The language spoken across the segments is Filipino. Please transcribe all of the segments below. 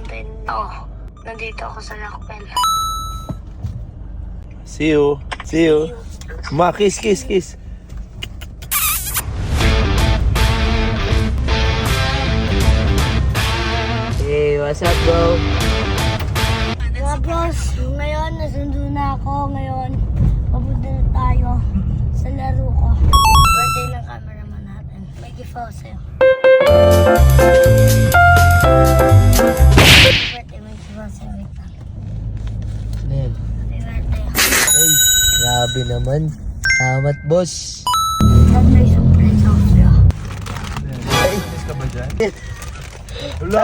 din ako. Nandito ako sa Rockwell. See you. See you. Ma, kiss, kiss, kiss. Hey, what's up, bro? Mga bros, ngayon nasundo na ako. Ngayon, papunta na tayo sa laro ko. Birthday ng cameraman natin. May gift ako sa'yo. Birthday, may gift ako sa'yo. Wait lang. Ano yan? Happy birthday. Ay, grabe naman. Salamat, boss. Pag may surprise ako sa'yo. Ay, kiss ka ba dyan? Wala.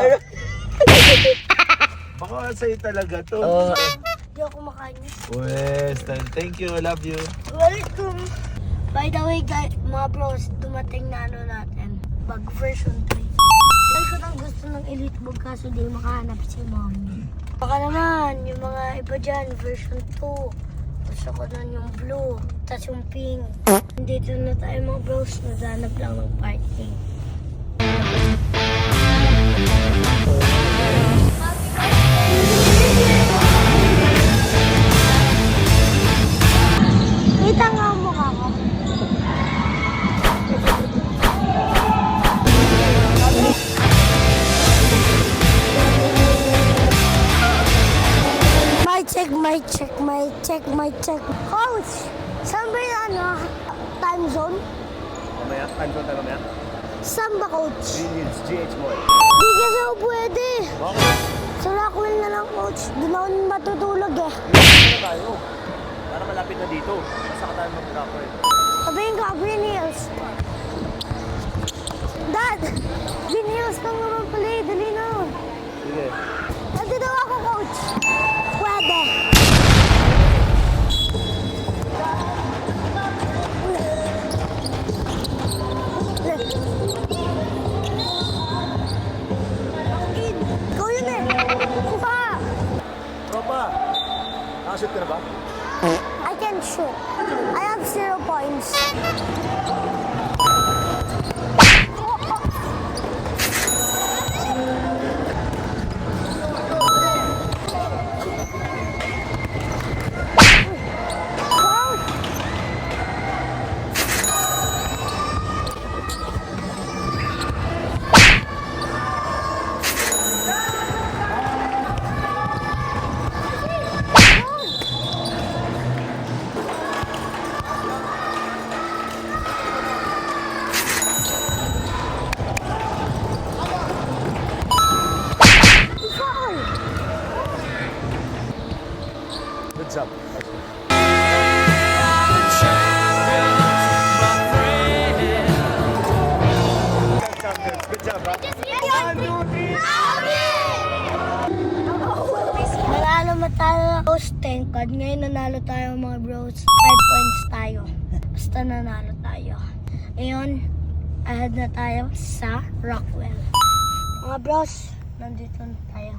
Baka sa'yo talaga to. Oo. Hindi ako makainis. Wes, thank you. I love you. Welcome! By the way, guys, mga bros, dumating na ano natin. Bag version 3. Dahil ko nang gusto ng Elite Bag kaso di makahanap si mommy. Baka naman, yung mga iba dyan, version 2. Gusto ko nun yung blue, tas yung pink. Dito na tayo mga bros, naghanap lang ng party. Kita nga ang mukha ko. Mic check. Coach, saan ba yung time zone? Mamaya, kanto tayo mamaya. Saan ba, coach? It's GH Mall. Di kasi ako pwede. Bakit? Sa Rockwell na lang, coach. Doon ako matutulog eh. Ano tayo? Para malapit na dito. Basta ka tayo mag-Rockwell. Sabihin ko, Green Hills. Dad! Green Hills lang naman pala eh. Dali na. Sige. Nandito ako, coach. Pwede. Ikaw yun eh. Kuha. Tropa! Nakashoot ka na ba? I can shoot. I have 0 points. Good job. Good job, bro. 1, 2, 3. Nanalo mo tayo post 10 card. Ngayon nanalo tayo mga bros. 5 points tayo. Basta nanalo tayo. Ngayon, ahead na tayo sa Rockwell. Mga bros, nandito na tayo.